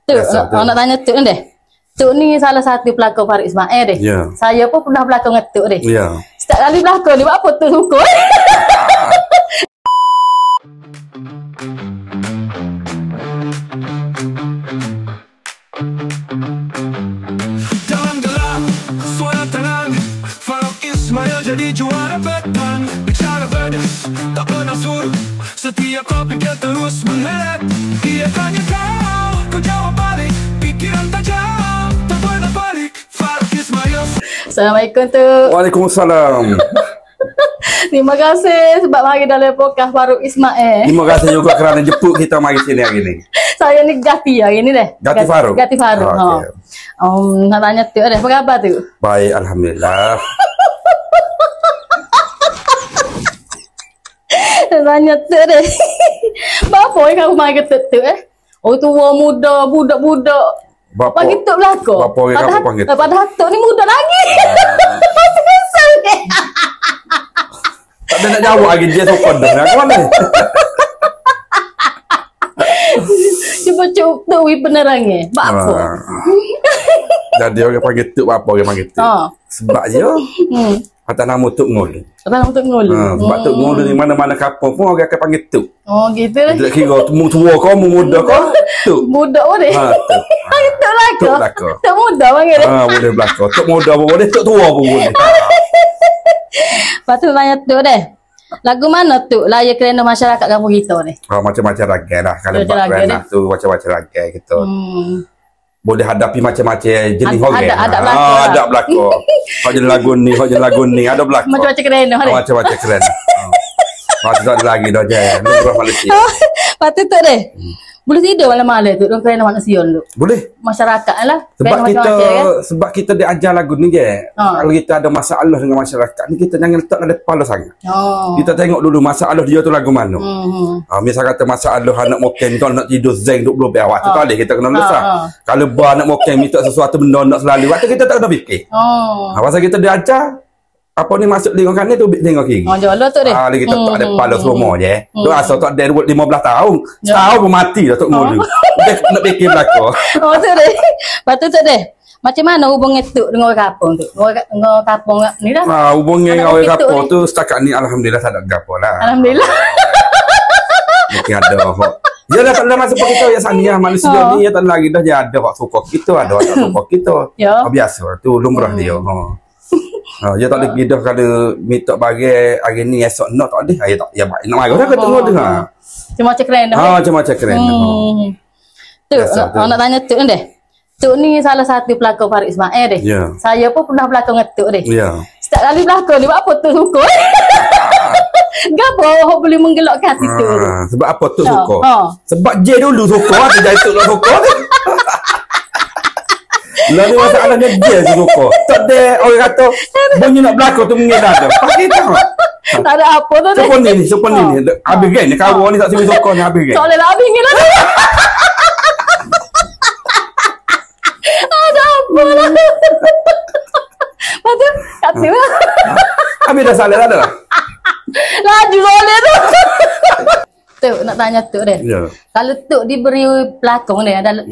Tu, nak tanya tu deh. Tu ni salah satu pelakon Farid Ismail deh. Ya. Saya pun pernah berlakon dengan tu deh. Ya. Setiap kali berlakon ni, buat apa tu suka? Dalam gelap, suara tenang, Farid Ismail jadi juara petang. Bicara pedas, tak pernah suruh, setiap topik dia terus mengelet. Dia tanya kau jawab balik, pikiran tajam, tak pernah balik. Farid Ismail. Assalamualaikum tu. Waalaikumsalam. Terima kasih sebab mari dalam podcast Farid Ismail. Terima kasih juga kerana jemput kita mari sini hari ni. Saya ni Gati hari ni deh. Gati Farid. Gati Farid. Oh, okay. Nak tanya tu deh, apa khabar tu? Baik, alhamdulillah. Nak tanya tu deh. Bapa yang kamu mari tu Oh tua muda, budak-budak. Bapa. Pagi tu belakang. Bapa yang kamu panggil. Padahal tu ni muda lagi. Tak ada nak jawab lagi dia sokon dah. Nak mana? Cuba tu penerangnya. Bapa. Jadi orang panggil tuk, apa orang panggil tuk? Sebab dia atas nama Tuk Ngul. Atas nama Tuk Ngul. Sebab Tuk Ngul di mana-mana kapal pun orang akan panggil tuk. Oh gitu lah. Tidak kira mu tua kau, mu muda kau, tuk. Budak pun deh. Tuk. Tuk laka. Tuk laka. Tuk muda panggil deh. Boleh belakang. Tuk muda pun boleh, tuk tua pun boleh. Lepas tu tanya tu deh. Lagu mana tu layak kerana masyarakat kampung kita ni? Macam-macam ragai lah. Kalau Macam-macam bak ragai ranah tu macam-macam ragai gitu. Boleh hadapi macam-macam jenis orang. Ada belakang. Ada belakang. Kau jenis lagu ni, ada belakang. Macam-macam kerana ni. Macam-macam keren. Tak ada lagi dah je. Luar Malaysia. Lepas tu tu deh. Boleh tidur malam-malam tu dengan kerana manusia tu. Boleh. Masyarakat lah. Sebab kita diajar lagu ni je. Kalau kita ada masalah dengan masyarakat ni, kita jangan letak dalam kepala sangat. Kita tengok dulu masalah dia tu lagu mana. Misal kata masalah anak moken tu nak tidur zeng duk belum awak tu tak boleh kita kena lesah. Kalau bar anak moken minta sesuatu benda nak selalu, waktu kita tak kena fikir. Pasal kita diajar apa ni masuk lingkungan ni tu tengok kiri. Jolo tu deh. Kita tak ada kepala semua je. Tu asal tak ada 15 tahun. Setahun pun mati dah Tok Ngul. Dia nak fikir belakang. Tu deh. Lepas tu deh. Macam mana hubungan tu dengan orang kampung tu? Dengan kampung ni dah. Hubungan dengan orang kampung tu setakat ni alhamdulillah tak ada gapo lah. Alhamdulillah. Mungkin ada hok. Dia dah tak ada masa kita yang sania manusia ni ya tak lagi dah dia ada hok suka kita, ada hok tak suka kita. Biasa tu lumrah dia. Dia tak ada gidah kalau minta bagi hari ni esok nak tak ada. Tak ya baik nak marah dah kata tengok dengar. Macam keren dah. Macam keren. Tu nak tanya tu deh. Tu ni salah satu pelakon Farid Ismail deh. Saya pun pernah berlakon dengan tu deh. Setiap kali berlakon ni buat apa tu suka? Gapo awak boleh menggelakkan hati tu? Sebab apa tu suka? Sebab je dulu suka, tu jadi tu lah suka. Lalu masalahnya dia suka. Tak ada orang kata bunyi nak berlakon tu mengira dah. Pasti tahu. Tak ada apa tu deh. Sopon ni. Habis kan ni kawan ni tak sini suka ni habis kan. Tak boleh habis ni lah. Ada apa lah. Lepas tu kat tu. Habis dah salah dah lah. Laju boleh tu. Tu nak tanya tu deh. Kalau tu diberi pelakon deh dalam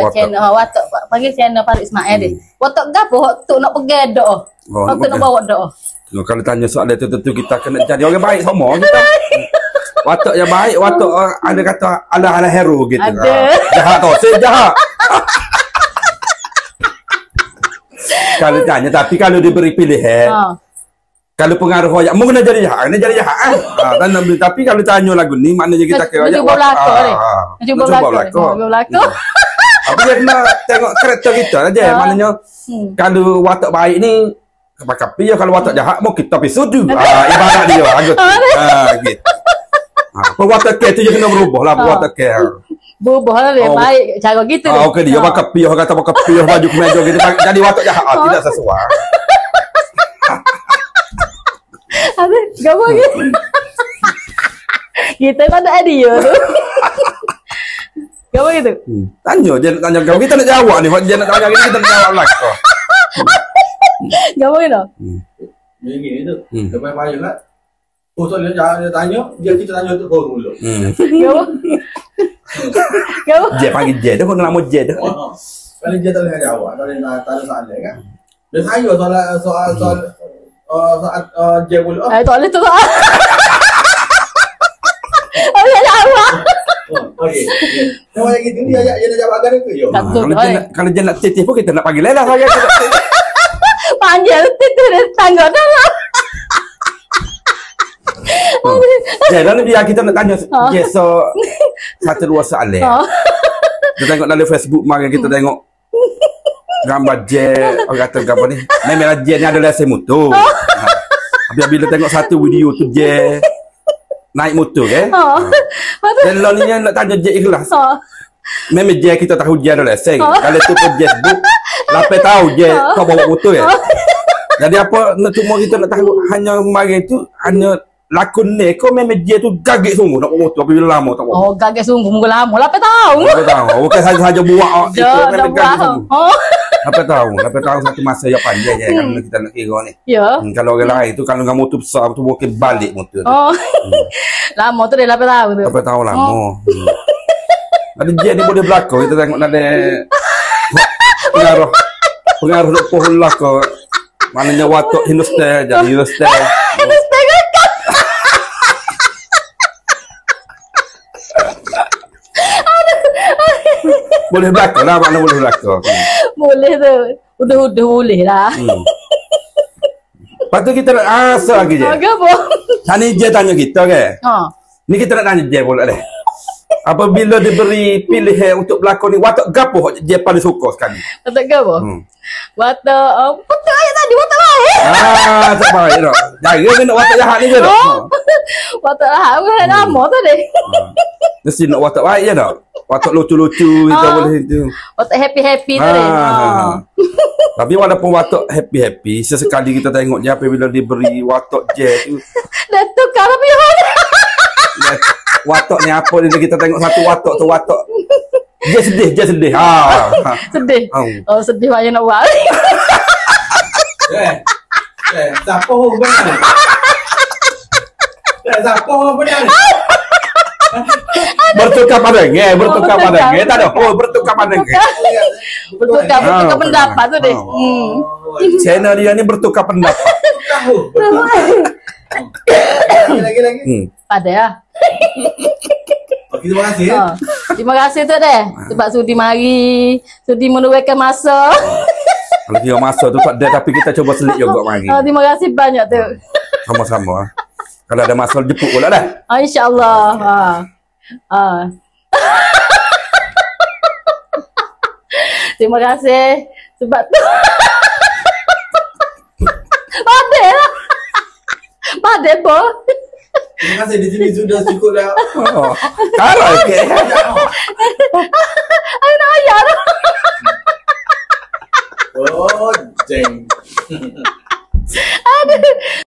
channel watak panggil channel Farid Ismail deh. Watak gapo tu nak pergi dak. Watak nak bawa dak. Kalau tanya soalan tu tentu kita kena jadi orang baik semua kita. Watak yang baik, watak ada kata ala hero gitu. Jahat tu, saya jahat. Kalau tanya tapi kalau diberi pilihan kalau pengaruh royak mungkin jadi jahat, jadi jahat tapi kalau tanya lagu ni maknanya kita kira cuba belakang. Apa dia kena tengok karakter kita aja maknanya kalau watak baik ni tapi kalau watak jahat mau kita pergi sudu ibarat dia gitu. Watak ke tu je kena berubah lah watak ke. Berubah lah dia baik cara gitu. Okey dia pakai piah kata pakai piah baju kemeja gitu jadi watak jahat tidak sesuai. Ada gapo gitu. Kita tak ada idea tu. Gapo gitu. Tanya dia nak tanya kau kita nak jawab ni dia nak tanya kita nak jawab belakang. Gapo gitu. Gini tu. Sampai payah lah. Soalan dia tanya, dia kita tanya untuk kau dulu. Gapo. Je panggil je tu, kau nama je tu. Kalau dia tak boleh jawab, tak ada soalan kan. Dia saya soal je pula. Tak boleh tu. Boleh jawab. Okey. Kalau yang gitu dia nak jawab agak ke yo. Kalau dia nak titih pun kita nak panggil lah saya. Panggil titih tangga dah. Ya, lalu dia kita nak tanya je satu dua soalan. Kita tengok dalam Facebook mari kita tengok gambar je, orang kata gambar ni. Memang je ni adalah saya motor. Bila tengok satu video tu je naik motor kan. Dan lalu ni nak tanya je ikhlas. Memang je kita tahu je adalah saya. Kalau tu pun Facebook, lapar tahu je kau bawa motor kan. Jadi apa nak cuma kita nak tahu hanya mari tu hanya lakon ni kau memang dia tu gaget sungguh nak motor apabila lama tak Oh gaget sungguh mungkin lama lah tahu. Bukan saja buat itu memang gaget sungguh. Apa tahu satu masa yang panjang je kalau kita nak kira ni. Ya. Kalau orang lain tu kalau dengan motor besar tu mungkin balik motor tu. Lama tu dia 8 tahun tu. 8 tahun lama. Ada dia ni boleh berlaku kita tengok ada pengaruh pohon lah kau. Maknanya watuk Hindustan jadi Hindustan. Boleh berlaku lah, mana boleh berlaku. Boleh tu. Udah boleh lah. Lepas tu kita nak asa lagi je. Apa? Tani je tanya kita ke? Ni kita nak tanya je pula deh. Apabila diberi pilihan untuk berlakon ni, watak gapo je paling suka sekali? Watak gapo? Watak betul ayat tadi watak baik. Tak baik dah. Jangan nak watak jahat ni je dah. Watak jahat bukan nama tu deh. Mesti nak watak baik je dah. Watak lucu-lucu kita boleh itu. Watak happy tu deh. Tapi walaupun watak happy, sesekali kita tengok je apabila diberi watak je tu. Dah tukar tapi watak ni apa dia kita tengok satu watak tu watak. Dia sedih. Sedih. Oh sedih banyak nak buat. Siapa benar? Siapa benar? Bertukar pandangan tak ada. Bertukar pandangan. Bertukar pendapat tu deh. Channel dia ni bertukar pendapat. Lagi. Ada ya. Terima kasih. Terima kasih tu deh. Sebab sudi mari, sudi meluangkan masa. Kalau dia masa tu tak ada tapi kita cuba selit juga mari. Terima kasih banyak tu. Sama-sama. Kalau ada masa jemput pula dah. InsyaAllah. Terima kasih sebab tu. Padeh po. Terima kasih di sini sudah cukup dah. Kalau okey. Ay nak ayah. Oh, jeng. Aduh.